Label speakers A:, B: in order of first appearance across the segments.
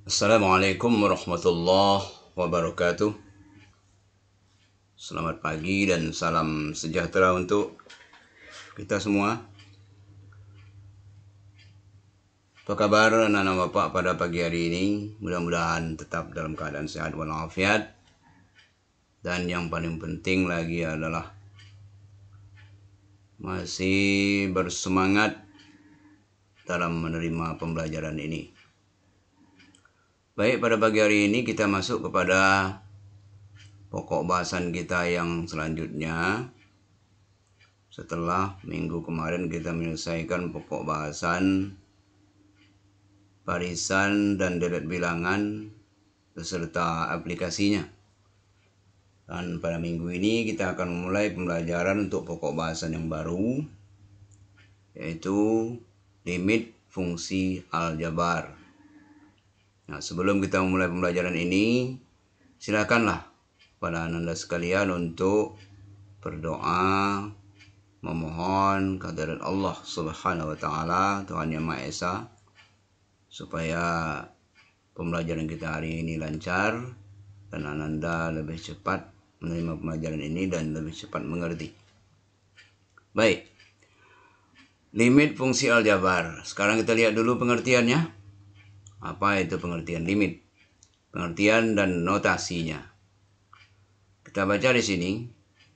A: Assalamualaikum warahmatullahi wabarakatuh. Selamat pagi dan salam sejahtera untuk kita semua. Apa kabar anak-anak bapak pada pagi hari ini? Mudah-mudahan tetap dalam keadaan sehat walafiat. Dan yang paling penting lagi adalah masih bersemangat dalam menerima pembelajaran ini. Baik, pada pagi hari ini kita masuk kepada pokok bahasan kita yang selanjutnya. Setelah minggu kemarin kita menyelesaikan pokok bahasan barisan dan deret bilangan beserta aplikasinya. Dan pada minggu ini kita akan memulai pembelajaran untuk pokok bahasan yang baru, yaitu limit fungsi aljabar. Nah, sebelum kita memulai pembelajaran ini, silakanlah pada anda sekalian untuk berdoa, memohon kehadirat Allah Subhanahu wa taala, Tuhan Yang Maha Esa, supaya pembelajaran kita hari ini lancar dan Anda lebih cepat menerima pembelajaran ini dan lebih cepat mengerti. Baik. Limit fungsi aljabar. Sekarang kita lihat dulu pengertiannya. Apa itu pengertian limit? Pengertian dan notasinya. Kita baca di sini.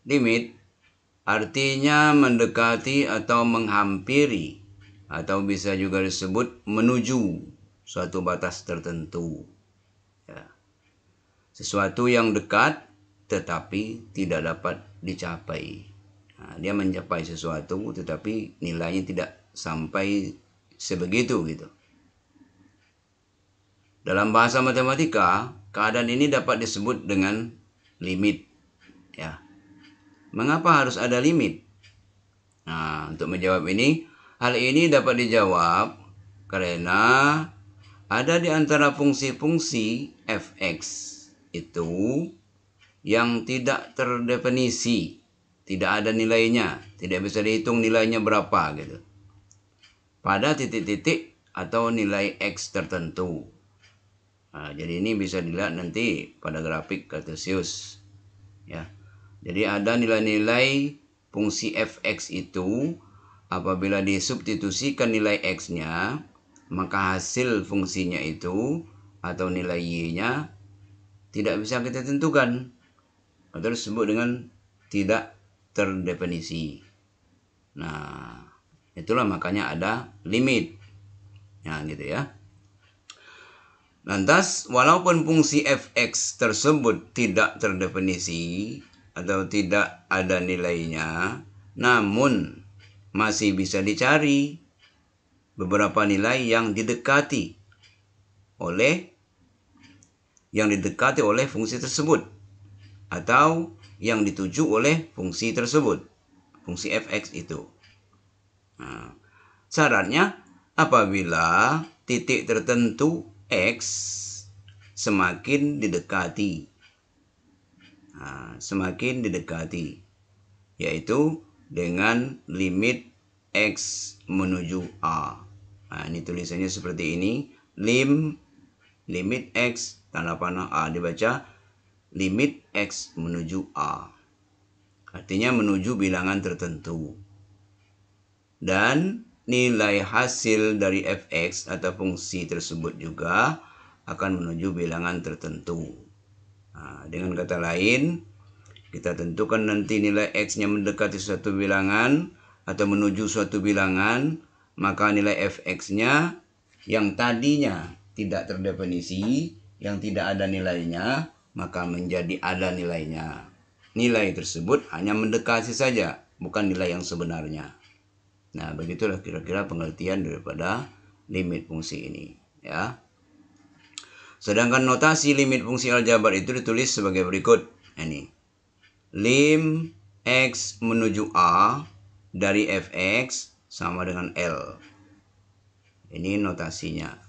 A: Limit artinya mendekati atau menghampiri, atau bisa juga disebut menuju suatu batas tertentu. Ya. Sesuatu yang dekat tetapi tidak dapat dicapai. Nah, dia mencapai sesuatu tetapi nilainya tidak sampai sebegitu gitu. Dalam bahasa matematika, keadaan ini dapat disebut dengan limit. Ya. Mengapa harus ada limit? Nah, untuk menjawab ini, hal ini dapat dijawab karena ada di antara fungsi-fungsi fx itu yang tidak terdefinisi, tidak ada nilainya, tidak bisa dihitung nilainya berapa gitu. Pada titik-titik atau nilai x tertentu. Nah, jadi ini bisa dilihat nanti pada grafik kartesius. Ya. Jadi ada nilai-nilai fungsi fx itu apabila disubstitusikan nilai x-nya, maka hasil fungsinya itu atau nilai y-nya tidak bisa kita tentukan atau disebut dengan tidak terdefinisi. Nah, itulah makanya ada limit. Nah, gitu ya. Lantas, walaupun fungsi fx tersebut tidak terdefinisi atau tidak ada nilainya, namun masih bisa dicari beberapa nilai yang didekati oleh fungsi tersebut atau yang dituju oleh fungsi tersebut, fungsi fx itu. Nah, syaratnya apabila titik tertentu x semakin didekati, yaitu dengan limit x menuju a. Nah, ini tulisannya seperti ini, limit x tanda panah a, dibaca limit x menuju a. Artinya menuju bilangan tertentu. Dan nilai hasil dari fx atau fungsi tersebut juga akan menuju bilangan tertentu. Nah, dengan kata lain, kita tentukan nanti nilai x-nya mendekati suatu bilangan atau menuju suatu bilangan, maka nilai fx-nya yang tadinya tidak terdefinisi, yang tidak ada nilainya, maka menjadi ada nilainya. Nilai tersebut hanya mendekati saja, bukan nilai yang sebenarnya. Nah, begitulah kira-kira pengertian daripada limit fungsi ini, ya. Sedangkan notasi limit fungsi aljabar itu ditulis sebagai berikut. Ini. Lim x menuju a dari fx sama dengan L. Ini notasinya.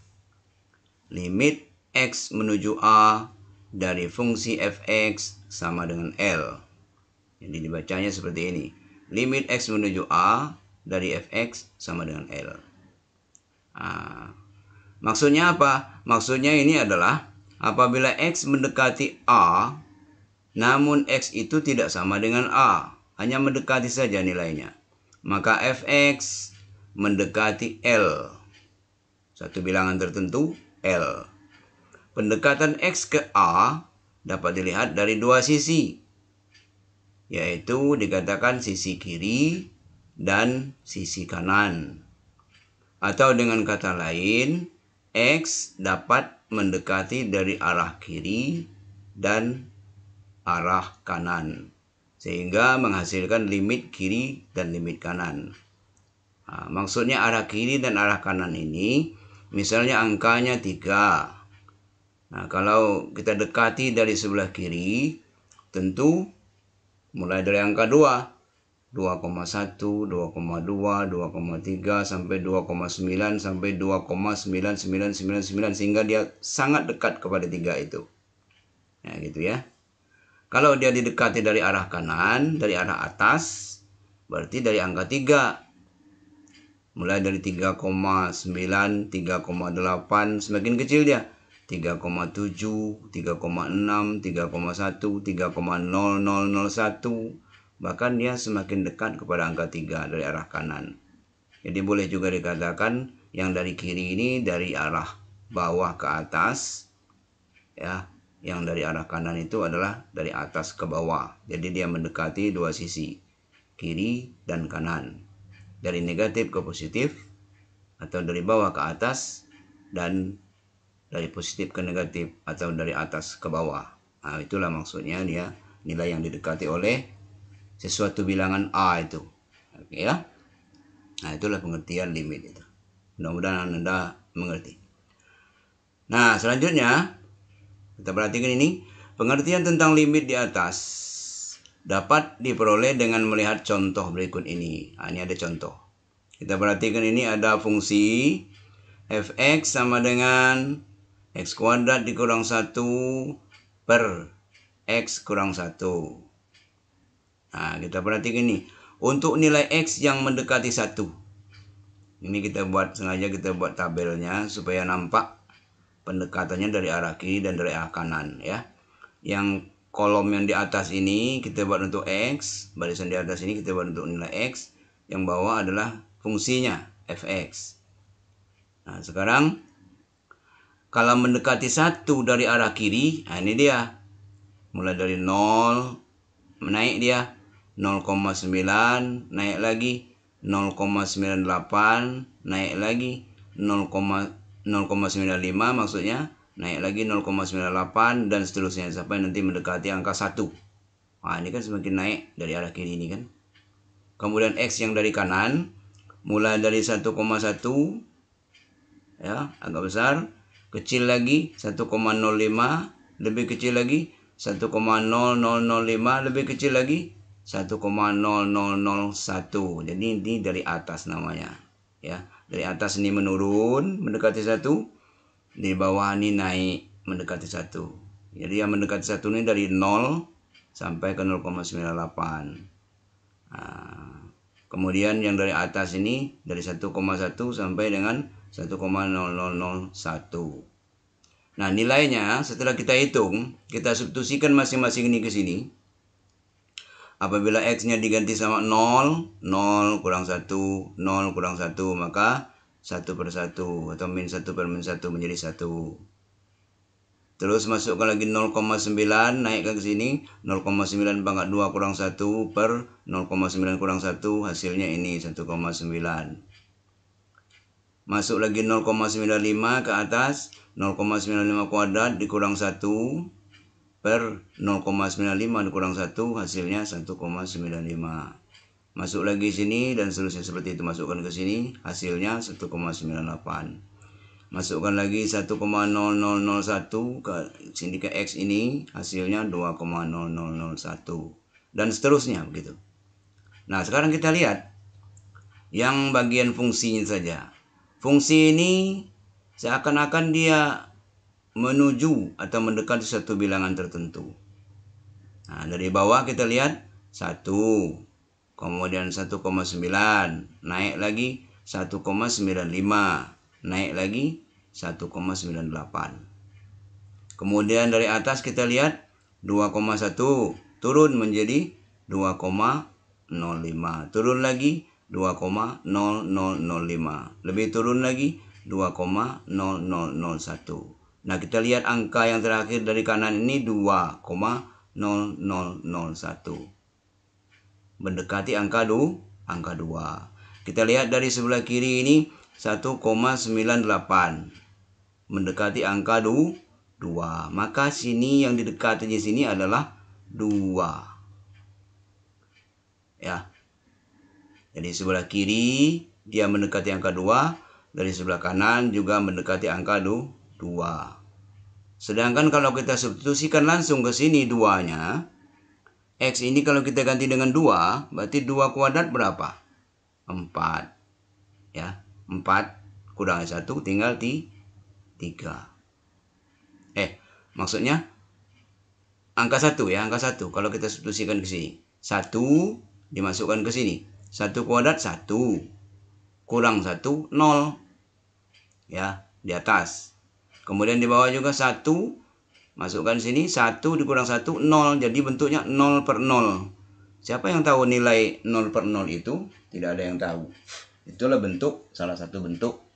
A: Limit x menuju a dari fungsi fx sama dengan L. Jadi dibacanya seperti ini. Limit x menuju a dari fx sama dengan L. Maksudnya apa? Maksudnya ini adalah apabila X mendekati A, namun X itu tidak sama dengan A, hanya mendekati saja nilainya, maka Fx mendekati L, satu bilangan tertentu L. Pendekatan X ke A dapat dilihat dari dua sisi, yaitu dikatakan sisi kiri dan sisi kanan. Atau dengan kata lain, X dapat mendekati dari arah kiri dan arah kanan, sehingga menghasilkan limit kiri dan limit kanan. Nah, maksudnya arah kiri dan arah kanan ini, misalnya angkanya 3. Nah, kalau kita dekati dari sebelah kiri, tentu mulai dari angka 2, 2,1, 2,2, 2,3, sampai 2,9, sampai 2,9999, sehingga dia sangat dekat kepada 3 itu. Nah, gitu ya. Kalau dia didekati dari arah kanan, dari arah atas, berarti dari angka 3. Mulai dari 3,9, 3,8, semakin kecil dia. 3,7, 3,6, 3,1, 3,0001, bahkan dia semakin dekat kepada angka 3 dari arah kanan. Jadi boleh juga dikatakan yang dari kiri ini dari arah bawah ke atas, ya. Yang dari arah kanan itu adalah dari atas ke bawah. Jadi dia mendekati dua sisi, kiri dan kanan. Dari negatif ke positif, atau dari bawah ke atas, dan dari positif ke negatif, atau dari atas ke bawah. Nah, itulah maksudnya dia nilai yang didekati oleh sesuatu bilangan A itu. Oke ya. Nah, itulah pengertian limit itu. Mudah-mudahan Anda mengerti. Nah, selanjutnya kita perhatikan ini. Pengertian tentang limit di atas dapat diperoleh dengan melihat contoh berikut ini. Nah, ini ada contoh. Kita perhatikan ini ada fungsi fx sama dengan x kuadrat dikurang 1 per x kurang 1. Nah, kita perhatikan ini. Untuk nilai x yang mendekati 1. Ini sengaja kita buat tabelnya supaya nampak pendekatannya dari arah kiri dan dari arah kanan ya. Yang kolom yang di atas ini kita buat untuk x, barisan di atas ini kita buat untuk nilai x, yang bawah adalah fungsinya fx. Nah, sekarang kalau mendekati 1 dari arah kiri, nah ini dia. Mulai dari 0, naik dia 0,9, naik lagi 0,98, naik lagi 0,95 maksudnya, naik lagi 0,98 dan seterusnya sampai nanti mendekati angka 1. Nah, ini kan semakin naik dari arah kiri ini kan. Kemudian X yang dari kanan mulai dari 1,1 ya, agak besar, kecil lagi 1,05, lebih kecil lagi 1,0005, lebih kecil lagi 1,0001. Jadi ini dari atas namanya ya. Dari atas ini menurun mendekati 1, di bawah ini naik mendekati 1. Jadi yang mendekati 1 ini dari 0 sampai ke 0,98. Nah, kemudian yang dari atas ini dari 1,1 sampai dengan 1,0001. Nah, nilainya setelah kita hitung, kita substitusikan masing-masing ini ke sini. Apabila X-nya diganti sama 0, 0 kurang 1, 0 kurang 1, maka 1 per 1 atau min 1 per min 1 menjadi 1. Terus masukkan lagi 0,9, naikkan ke sini, 0,9 pangkat 2 kurang 1 per 0,9 kurang 1, hasilnya ini 1,9. Masuk lagi 0,95 ke atas, 0,95 kuadrat dikurang 1 per 0,95 dikurang 1, hasilnya 1,95. Masuk lagi sini dan seterusnya seperti itu. Masukkan ke sini, hasilnya 1,98. Masukkan lagi 1,0001 ke sini ke X ini, hasilnya 2,0001. Dan seterusnya begitu. Nah, sekarang kita lihat yang bagian fungsinya saja. Fungsi ini seakan-akan dia menuju atau mendekati satu bilangan tertentu. Nah, dari bawah kita lihat 1, kemudian 1,9, naik lagi 1,95, naik lagi 1,98. Kemudian dari atas kita lihat 2,1 turun menjadi 2,05. Turun lagi 2,0005. Lebih turun lagi 2,0001. Nah, kita lihat angka yang terakhir dari kanan ini 2,0001. Mendekati angka 2. Kita lihat dari sebelah kiri ini 1,98. Mendekati angka 2. Maka sini yang didekati di sini adalah 2. Ya. Jadi sebelah kiri dia mendekati angka 2, dari sebelah kanan juga mendekati angka 2. Sedangkan kalau kita substitusikan langsung ke sini 2-nya, X ini kalau kita ganti dengan 2, berarti 2 kuadrat berapa? 4. Ya, 4 kurang 1 tinggal 3. Maksudnya angka 1 ya, angka 1. Kalau kita substitusikan ke sini, 1 dimasukkan ke sini. 1 kuadrat 1. Kurang 1, 0. Ya, di atas. Kemudian di bawah juga 1. Masukkan sini, 1 dikurang 1, 0. Jadi bentuknya 0/0. Siapa yang tahu nilai 0/0 itu? Tidak ada yang tahu. Itulah salah satu bentuk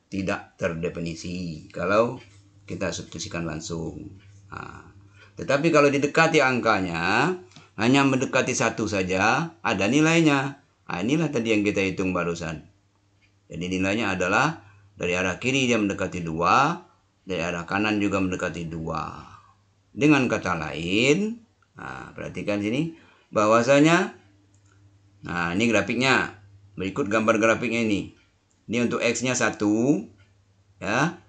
A: tidak terdefinisi kalau kita substitusikan langsung. Tetapi kalau didekati angkanya, hanya mendekati 1 saja, ada nilainya. Inilah tadi yang kita hitung barusan. Jadi nilainya adalah dari arah kiri dia mendekati 2, dari arah kanan juga mendekati 2. Dengan kata lain, perhatikan sini, bahwasanya, ini grafiknya. Berikut gambar grafiknya ini. Ini untuk X-nya 1, ya.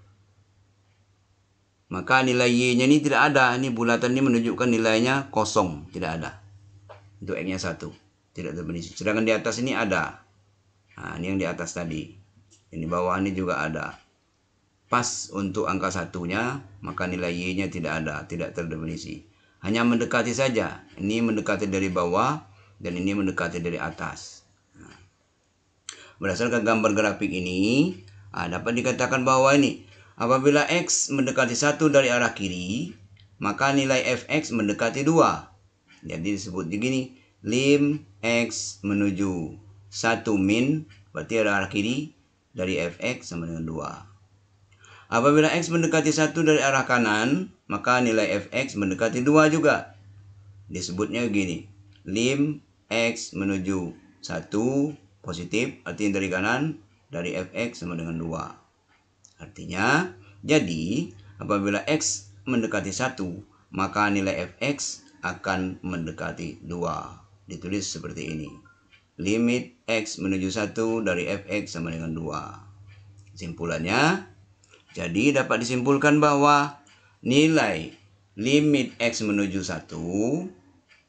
A: Maka nilai Y-nya ini tidak ada. Ini bulatan ini menunjukkan nilainya kosong, tidak ada. Untuk X-nya 1, tidak terdefinisi. Sedangkan di atas ini ada. Ini yang di atas tadi. Ini bawah ini juga ada. Pas untuk angka 1-nya, maka nilai Y-nya tidak ada, tidak terdefinisi. Hanya mendekati saja. Ini mendekati dari bawah, dan ini mendekati dari atas. Berdasarkan gambar grafik ini, dapat dikatakan bahwa ini, apabila X mendekati 1 dari arah kiri, maka nilai Fx mendekati 2. Jadi disebut begini, lim X menuju 1 min, berarti arah kiri, dari Fx sama dengan 2. Apabila X mendekati 1 dari arah kanan, maka nilai Fx mendekati 2 juga. Disebutnya begini, lim X menuju 1 positif, artinya dari kanan, dari Fx sama dengan 2. Artinya, jadi apabila X mendekati 1, maka nilai Fx akan mendekati 2. Ditulis seperti ini. Limit X menuju 1 dari Fx sama dengan 2. Kesimpulannya, jadi dapat disimpulkan bahwa nilai limit X menuju 1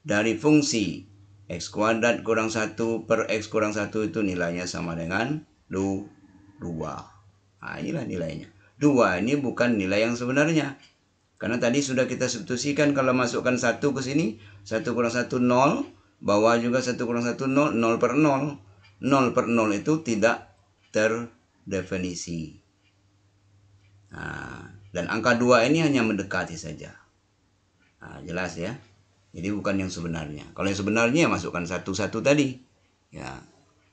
A: dari fungsi X kuadrat kurang 1 per X kurang 1 itu nilainya sama dengan 2. Inilah nilainya. 2 ini bukan nilai yang sebenarnya. Karena tadi sudah kita substitusikan, kalau masukkan 1 ke sini, 1 kurang 1, 0. Bawah juga 1 kurang 1, 0. 0/0. 0/0 itu tidak terdefinisi. Dan angka 2 ini hanya mendekati saja. Jelas ya. Jadi bukan yang sebenarnya. Kalau yang sebenarnya masukkan 1 tadi. Ya,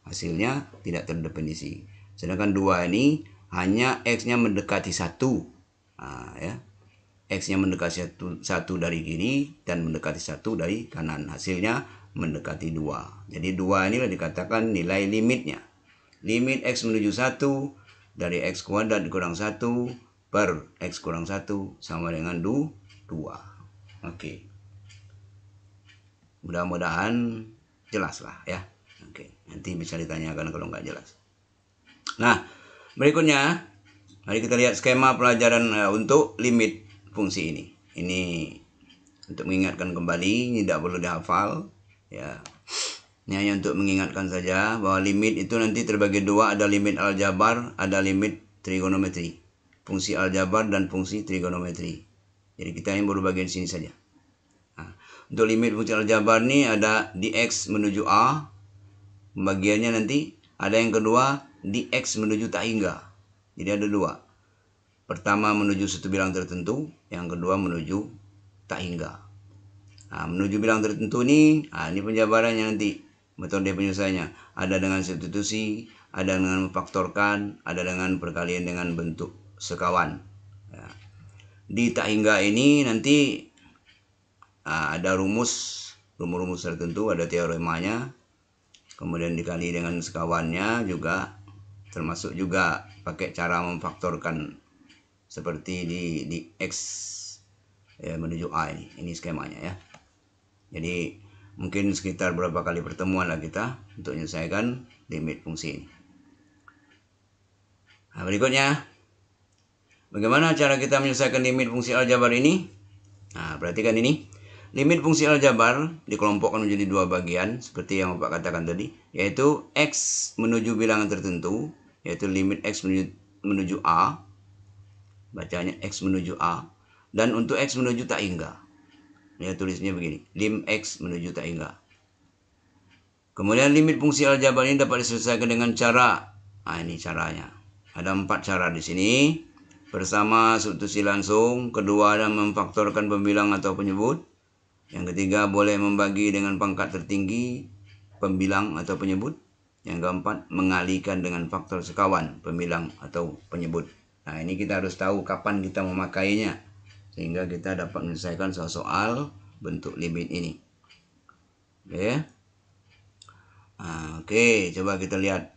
A: hasilnya tidak terdefinisi. Sedangkan 2 ini hanya X-nya mendekati 1. Ya. X-nya mendekati 1 dari kiri dan mendekati 1 dari kanan. Hasilnya mendekati 2. Jadi 2 inilah dikatakan nilai limitnya. Limit X menuju 1 dari X kuadrat kurang 1 per X kurang 1 sama dengan 2. Oke. Mudah-mudahan jelas lah ya. Oke. Nanti bisa ditanyakan kalau nggak jelas. Nah, berikutnya mari kita lihat skema pelajaran untuk limit fungsi ini. Ini untuk mengingatkan kembali, tidak perlu dihafal ya. Ini hanya untuk mengingatkan saja bahwa limit itu nanti terbagi 2, ada limit aljabar, ada limit trigonometri. Fungsi aljabar dan fungsi trigonometri. Jadi kita yang baru bagian sini saja. Untuk limit fungsi aljabar ini ada dx menuju a. Pembagiannya nanti ada yang kedua dx menuju tak hingga. Jadi ada 2. pertama menuju satu bilang tertentu, yang kedua menuju tak hingga. Nah, menuju bilang tertentu ini penjabarannya nanti, metode penyelesaiannya. Ada dengan substitusi, ada dengan memfaktorkan, ada dengan perkalian dengan bentuk sekawan. Ya. Di tak hingga ini nanti ada rumus tertentu, ada teoremanya, kemudian dikali dengan sekawannya juga, termasuk juga pakai cara memfaktorkan seperti di X ya, menuju A ini skemanya ya. Jadi mungkin sekitar berapa kali pertemuan lah kita untuk menyelesaikan limit fungsi ini. Nah, berikutnya, bagaimana cara kita menyelesaikan limit fungsi aljabar ini? Nah, perhatikan ini. Limit fungsi aljabar dikelompokkan menjadi dua bagian seperti yang Bapak katakan tadi, yaitu X menuju bilangan tertentu, yaitu limit X menuju A, bacanya X menuju A, dan untuk X menuju tak hingga, ya tulisnya begini, lim X menuju tak hingga. Kemudian limit fungsi aljabar ini dapat diselesaikan dengan cara, ini caranya. Ada 4 cara di sini. Pertama, substitusi langsung. Kedua, ada memfaktorkan pembilang atau penyebut. Yang ketiga, boleh membagi dengan pangkat tertinggi pembilang atau penyebut. Yang keempat, mengalihkan dengan faktor sekawan pembilang atau penyebut. Nah, ini kita harus tahu kapan kita memakainya, sehingga kita dapat menyelesaikan soal bentuk limit ini. Oke. Oke, coba kita lihat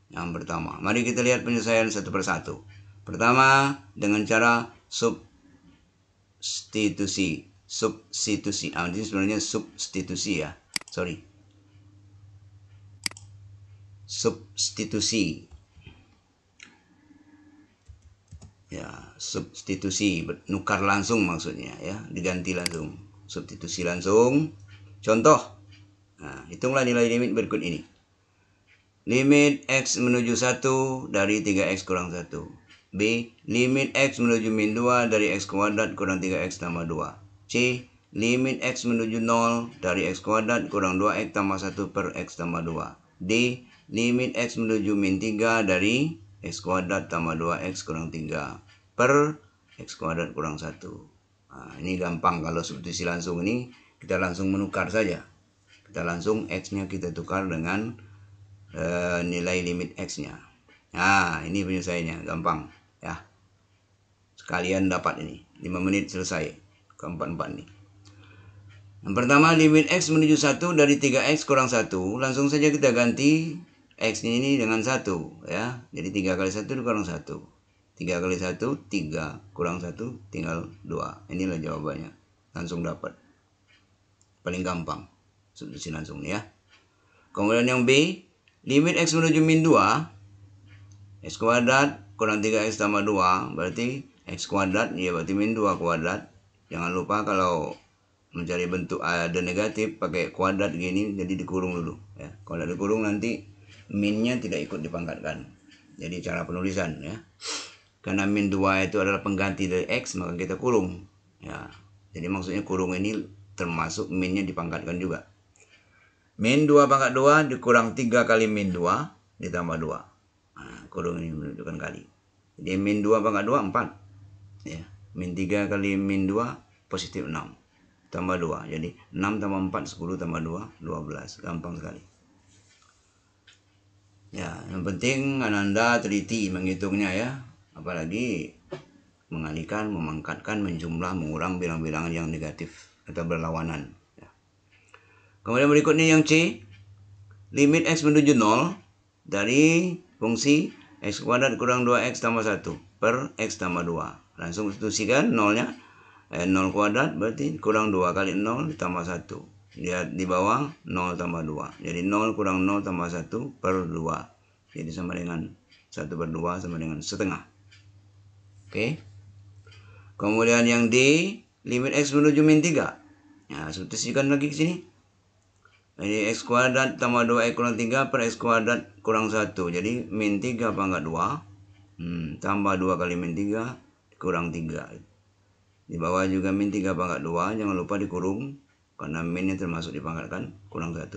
A: yang pertama. Mari kita lihat penyelesaian satu persatu. Pertama, dengan cara substitusi. Ini sebenarnya substitusi ya. Substitusi. Ya, substitusi, nukar langsung maksudnya ya, diganti langsung. Substitusi langsung. Contoh. Nah, hitunglah nilai limit berikut ini. Limit X menuju 1 dari 3X kurang 1. B. Limit X menuju min 2 dari X kuadrat kurang 3X tambah 2. C. Limit X menuju 0 dari X kuadrat kurang 2X tambah 1 per X tambah 2. D. Limit X menuju min 3 dari X kuadrat tambah 2X kurang 3 per X kuadrat kurang 1. Nah, ini gampang kalau substitusi langsung ini, kita langsung menukar saja. Kita langsung X-nya kita tukar dengan nilai limit X-nya. Nah, ini penyelesaiannya, gampang ya. Sekalian dapat ini, 5 menit selesai. Keempat-empat ini. Yang pertama, limit X menuju 1 dari 3X kurang 1. Langsung saja kita ganti X ini dengan 1 ya. Jadi 3 kali 1 kurang 1. 3 kali 1, 3 kurang 1 tinggal 2. Inilah jawabannya. Langsung dapat. Paling gampang. Substitusi langsung ya. Kemudian yang B, limit X menuju min 2, X kuadrat kurang 3X tambah 2, berarti X kuadrat, ya berarti min 2 kuadrat. Jangan lupa kalau mencari bentuk ada negatif, pakai kuadrat gini, jadi dikurung dulu. Ya. Kalau dikurung nanti minnya tidak ikut dipangkatkan. Jadi cara penulisan ya. Karena min 2 itu adalah pengganti dari X, maka kita kurung. Ya. Jadi maksudnya kurung ini termasuk minnya dipangkatkan juga. Min 2 pangkat 2 dikurang 3 kali min 2 ditambah 2. Nah, kurung ini menunjukkan kali. Jadi min 2 pangkat 2, 4. Ya. Min 3 kali min 2, positif 6. Tambah 2. Jadi 6 tambah 4, 10 tambah 2, 12. Gampang sekali. Ya, yang penting Anda teliti menghitungnya ya. Apalagi mengalihkan, memangkatkan, menjumlah, mengurang bilang-bilangan yang negatif atau berlawanan. Kemudian berikutnya yang C, limit X menuju 0 dari fungsi X kuadrat kurang 2X tambah 1 per X tambah 2. Langsung substitusikan 0-nya. 0 kuadrat berarti kurang 2 kali 0 ditambah 1. Lihat di bawah 0 tambah 2. Jadi 0 kurang 0 tambah 1 per 2. Jadi sama dengan 1 per 2 sama dengan setengah. Oke. Kemudian yang D, limit X menuju min 3. Nah, substitusikan lagi ke sini. Jadi X kuadrat tambah 2X kurang 3 per X kuadrat kurang 1. Jadi min 3 pangkat 2. Tambah 2 kali min 3 kurang 3. Di bawah juga min 3 pangkat 2. Jangan lupa dikurung. Karena minnya termasuk dipangkatkan. Kurang 1.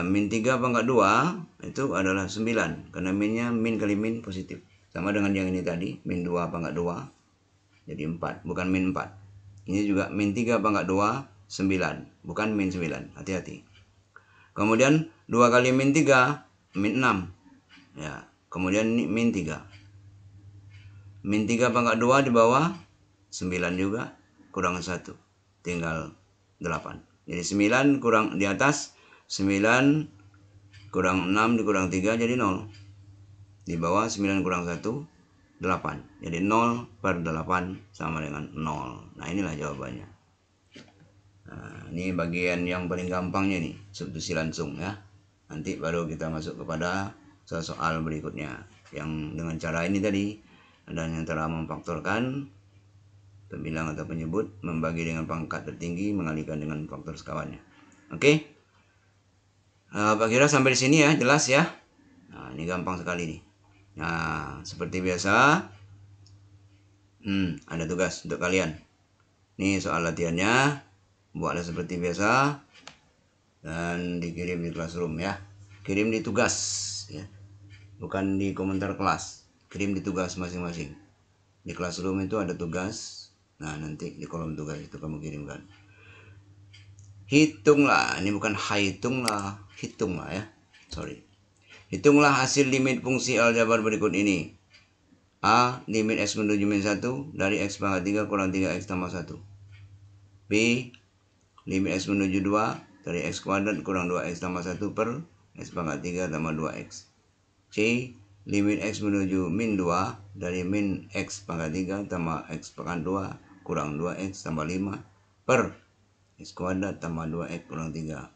A: Min 3 pangkat 2 itu adalah 9. Karena minnya min kali min positif. Sama dengan yang ini tadi, min 2 pangkat 2 jadi 4, bukan min 4. Ini juga min 3 pangkat 2, 9, bukan min 9. Hati-hati. Kemudian 2 kali min 3, min 6. Ya, kemudian ini min 3. Min 3 pangkat 2 di bawah, 9 juga, kurang 1. Tinggal 8. Jadi 9 kurang di atas, 9 kurang 6 dikurang 3 jadi 0. Di bawah 9 kurang 1, 8. Jadi 0/8 sama dengan 0. Nah, inilah jawabannya. Nah, ini bagian yang paling gampangnya nih, substitusi langsung ya. Nanti baru kita masuk kepada soal berikutnya. Yang dengan cara ini tadi, dan yang telah memfaktorkan pembilang atau penyebut, membagi dengan pangkat tertinggi, mengalihkan dengan faktor sekawannya. Oke? Pak Kira sampai di sini ya, jelas ya. Nah, ini gampang sekali nih. Nah, seperti biasa, ada tugas untuk kalian. Ini soal latihannya, buatlah seperti biasa dan dikirim di classroom ya. Kirim di tugas ya, bukan di komentar kelas. Kirim di tugas masing-masing. Di classroom itu ada tugas. Nah, nanti di kolom tugas itu kamu kirimkan. Hitunglah, ini bukan hitunglah, hitunglah ya. Sorry. Hitunglah hasil limit fungsi aljabar berikut ini. A. Limit x menuju min 1 dari x pangkat 3 kurang 3x tambah 1. B. Limit x menuju 2 dari x kuadrat kurang 2x tambah 1 per x pangkat 3 tambah 2x. C. Limit x menuju min 2 dari min x pangkat 3 tambah x pangkat 2 kurang 2x tambah 5 per x kuadrat tambah 2x kurang 3.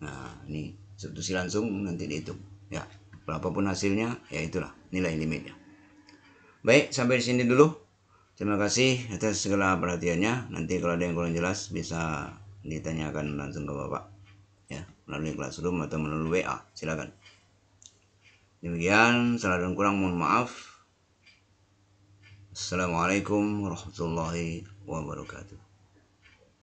A: Nah, ini substitusi langsung nanti dihitung ya. Berapapun hasilnya, ya itulah nilai limitnya. Baik, sampai di sini dulu. Terima kasih atas segala perhatiannya. Nanti kalau ada yang kurang jelas bisa ditanyakan langsung ke Bapak ya, melalui classroom atau melalui WA. Silakan. Demikian, salah dan kurang mohon maaf. Assalamualaikum warahmatullahi wabarakatuh.